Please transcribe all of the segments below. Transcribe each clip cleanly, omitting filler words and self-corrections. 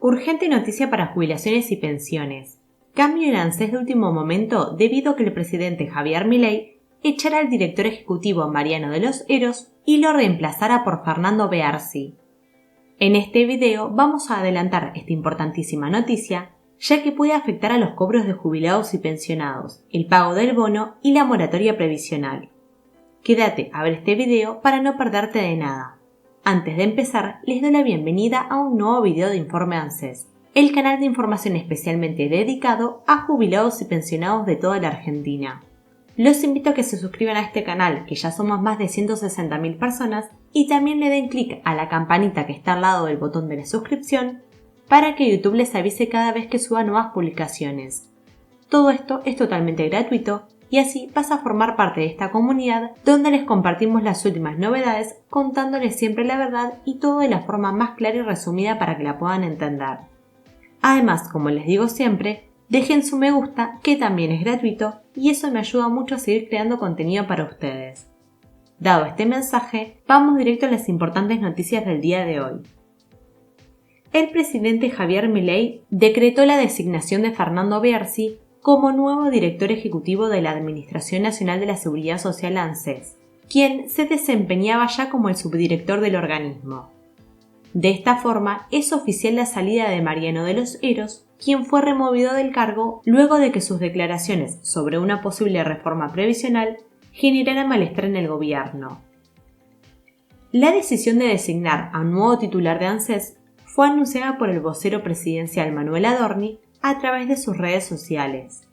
Urgente noticia para jubilaciones y pensiones. Cambio en ANSES de último momento debido a que el presidente Javier Milei echara al director ejecutivo Mariano de los Heros y lo reemplazara por Fernando Bearsi. En este video vamos a adelantar esta importantísima noticia, ya que puede afectar a los cobros de jubilados y pensionados, el pago del bono y la moratoria previsional. Quédate a ver este video para no perderte de nada. Antes de empezar, les doy la bienvenida a un nuevo video de Informe ANSES, el canal de información especialmente dedicado a jubilados y pensionados de toda la Argentina. Los invito a que se suscriban a este canal, que ya somos más de 160.000 personas, y también le den clic a la campanita que está al lado del botón de la suscripción para que YouTube les avise cada vez que suba nuevas publicaciones. Todo esto es totalmente gratuito y así vas a formar parte de esta comunidad donde les compartimos las últimas novedades contándoles siempre la verdad y todo de la forma más clara y resumida para que la puedan entender. Además, como les digo siempre, dejen su me gusta que también es gratuito y eso me ayuda mucho a seguir creando contenido para ustedes. Dado este mensaje, vamos directo a las importantes noticias del día de hoy. El presidente Javier Milei decretó la designación de Fernando Bearsi como nuevo director ejecutivo de la Administración Nacional de la Seguridad Social ANSES, quien se desempeñaba ya como el subdirector del organismo. De esta forma, es oficial la salida de Mariano de los Heros, quien fue removido del cargo luego de que sus declaraciones sobre una posible reforma previsional generaran malestar en el gobierno. La decisión de designar a un nuevo titular de ANSES fue anunciada por el vocero presidencial Manuel Adorni a través de sus redes sociales.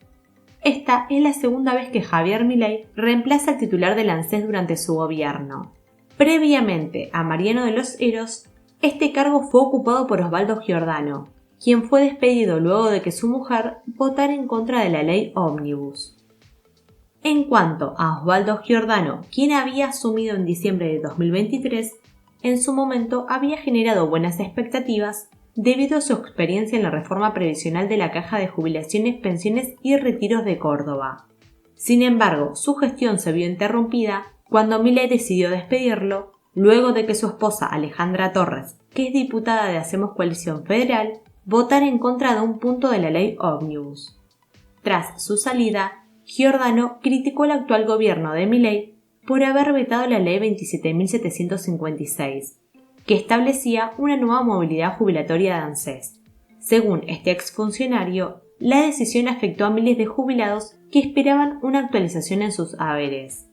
Esta es la segunda vez que Javier Milei reemplaza al titular del ANSES durante su gobierno. Previamente a Mariano de los Heros, este cargo fue ocupado por Osvaldo Giordano, quien fue despedido luego de que su mujer votara en contra de la ley Ómnibus. En cuanto a Osvaldo Giordano, quien había asumido en diciembre de 2023, en su momento había generado buenas expectativas debido a su experiencia en la reforma previsional de la Caja de Jubilaciones, Pensiones y Retiros de Córdoba. Sin embargo, su gestión se vio interrumpida cuando Milei decidió despedirlo, luego de que su esposa Alejandra Torres, que es diputada de Hacemos Coalición Federal, votara en contra de un punto de la ley Ómnibus. Tras su salida, Giordano criticó al actual gobierno de Milei por haber vetado la ley 27.756, que establecía una nueva movilidad jubilatoria de ANSES. Según este exfuncionario, la decisión afectó a miles de jubilados que esperaban una actualización en sus haberes.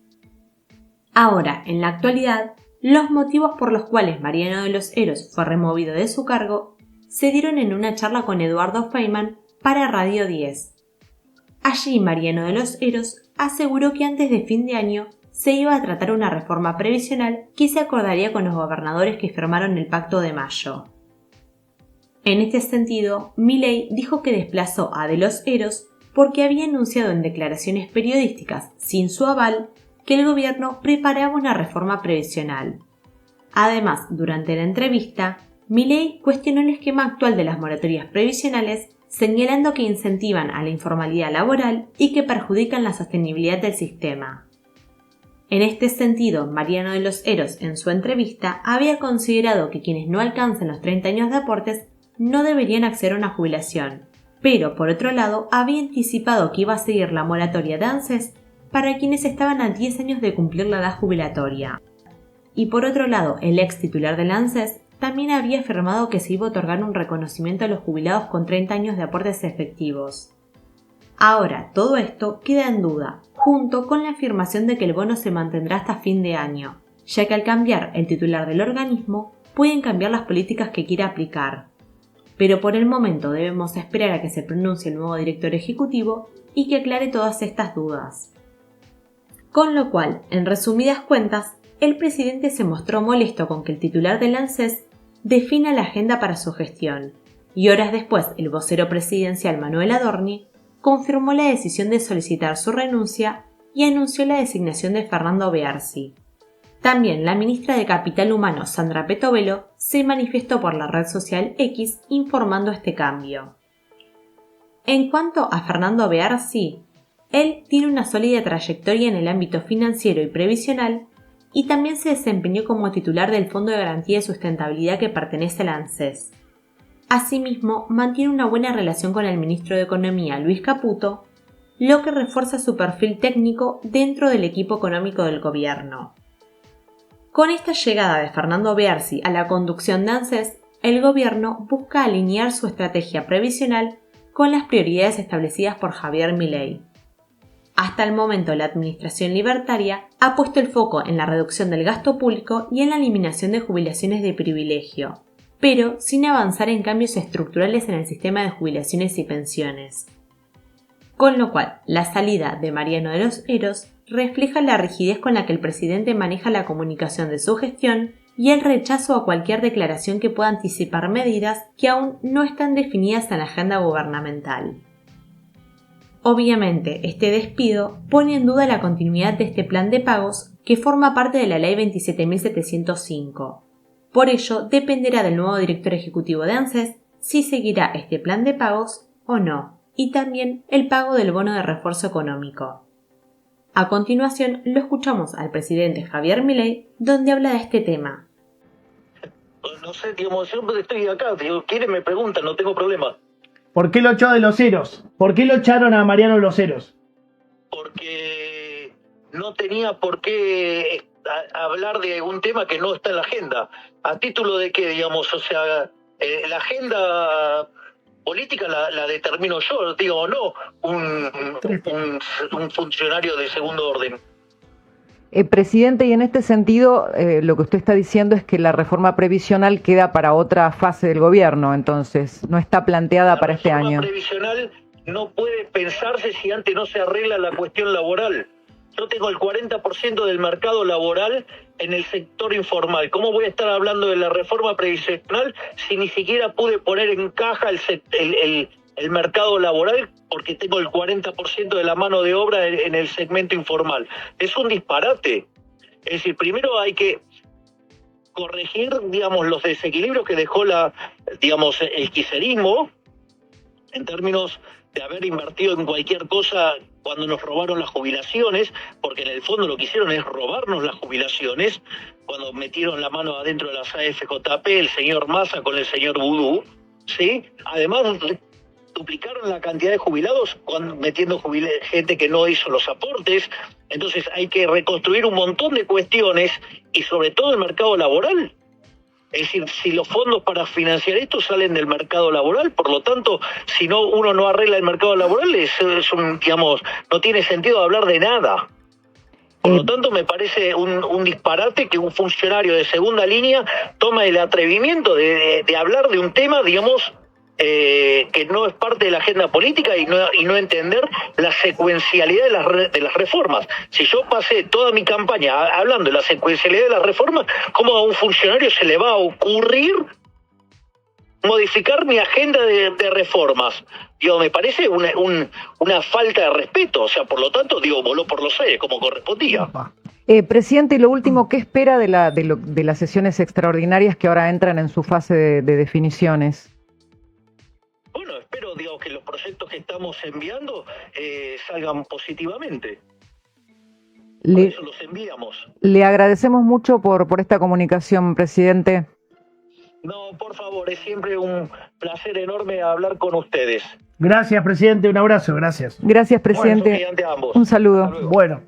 Ahora, en la actualidad, los motivos por los cuales Mariano de los Heros fue removido de su cargo se dieron en una charla con Eduardo Feynman para Radio 10. Allí Mariano de los Heros aseguró que antes de fin de año se iba a tratar una reforma previsional que se acordaría con los gobernadores que firmaron el Pacto de Mayo. En este sentido, Milei dijo que desplazó a de los Heros porque había anunciado en declaraciones periodísticas, sin su aval, que el gobierno preparaba una reforma previsional. Además, durante la entrevista, Milei cuestionó el esquema actual de las moratorias previsionales, señalando que incentivan a la informalidad laboral y que perjudican la sostenibilidad del sistema. En este sentido, Mariano de los Heros, en su entrevista, había considerado que quienes no alcancen los 30 años de aportes no deberían acceder a una jubilación, pero por otro lado había anticipado que iba a seguir la moratoria de ANSES para quienes estaban a 10 años de cumplir la edad jubilatoria. Y por otro lado, el ex titular del ANSES también había afirmado que se iba a otorgar un reconocimiento a los jubilados con 30 años de aportes efectivos. Ahora, todo esto queda en duda, junto con la afirmación de que el bono se mantendrá hasta fin de año, ya que al cambiar el titular del organismo, pueden cambiar las políticas que quiera aplicar. Pero por el momento debemos esperar a que se pronuncie el nuevo director ejecutivo y que aclare todas estas dudas. Con lo cual, en resumidas cuentas, el presidente se mostró molesto con que el titular del ANSES defina la agenda para su gestión, y horas después el vocero presidencial Manuel Adorni confirmó la decisión de solicitar su renuncia y anunció la designación de Fernando Bearsi. También la ministra de Capital Humano, Sandra Petovelo, se manifestó por la red social X informando este cambio. En cuanto a Fernando Bearsi, él tiene una sólida trayectoria en el ámbito financiero y previsional y también se desempeñó como titular del Fondo de Garantía y Sustentabilidad que pertenece al ANSES. Asimismo, mantiene una buena relación con el ministro de Economía, Luis Caputo, lo que refuerza su perfil técnico dentro del equipo económico del gobierno. Con esta llegada de Fernando Bearzi a la conducción de ANSES, el gobierno busca alinear su estrategia previsional con las prioridades establecidas por Javier Milei. Hasta el momento, la administración libertaria ha puesto el foco en la reducción del gasto público y en la eliminación de jubilaciones de privilegio, pero sin avanzar en cambios estructurales en el sistema de jubilaciones y pensiones. Con lo cual, la salida de Mariano de los Heros refleja la rigidez con la que el presidente maneja la comunicación de su gestión y el rechazo a cualquier declaración que pueda anticipar medidas que aún no están definidas en la agenda gubernamental. Obviamente, este despido pone en duda la continuidad de este plan de pagos que forma parte de la Ley 27.705. Por ello, dependerá del nuevo director ejecutivo de ANSES si seguirá este plan de pagos o no, y también el pago del bono de refuerzo económico. A continuación, lo escuchamos al presidente Javier Milei, donde habla de este tema. No sé, digamos, yo estoy acá, digo, quieren me preguntan, no tengo problema. ¿Por qué lo echó de los Heros? ¿Por qué lo echaron a Mariano de los Heros? Porque no tenía por qué hablar de un tema que no está en la agenda. ¿A título de qué, digamos? O sea, la agenda política la determino yo, digo, no un funcionario de segundo orden. Presidente, y en este sentido, lo que usted está diciendo es que la reforma previsional queda para otra fase del gobierno, entonces, no está planteada para este año. La reforma previsional no puede pensarse si antes no se arregla la cuestión laboral. Yo tengo el 40% del mercado laboral en el sector informal. ¿Cómo voy a estar hablando de la reforma previsional si ni siquiera pude poner en caja el mercado laboral porque tengo el 40% de la mano de obra en el segmento informal? Es un disparate. Es decir, primero hay que corregir, digamos, los desequilibrios que dejó el kirchnerismo en términos de haber invertido en cualquier cosa cuando nos robaron las jubilaciones, porque en el fondo lo que hicieron es robarnos las jubilaciones, cuando metieron la mano adentro de las AFJP, el señor Massa con el señor Vudú, ¿sí? Además, duplicaron la cantidad de jubilados metiendo gente que no hizo los aportes. Entonces hay que reconstruir un montón de cuestiones y sobre todo el mercado laboral. Es decir, si los fondos para financiar esto salen del mercado laboral, por lo tanto, si no uno no arregla el mercado laboral, no tiene sentido hablar de nada. Por lo tanto, me parece un disparate que un funcionario de segunda línea tome el atrevimiento de hablar de un tema, que no es parte de la agenda política y no entender la secuencialidad de las reformas. Si yo pasé toda mi campaña hablando de la secuencialidad de las reformas, ¿cómo a un funcionario se le va a ocurrir modificar mi agenda de reformas? Me parece una falta de respeto. O sea, por lo tanto, voló por los aires como correspondía. Presidente, y lo último, ¿qué espera de las sesiones extraordinarias que ahora entran en su fase de definiciones? Bueno, espero, que los proyectos que estamos enviando salgan positivamente. Por eso los enviamos. Le agradecemos mucho por esta comunicación, presidente. No, por favor, es siempre un placer enorme hablar con ustedes. Gracias, presidente, un abrazo, gracias. Gracias, presidente. Bueno, a ambos. Un saludo. Bueno.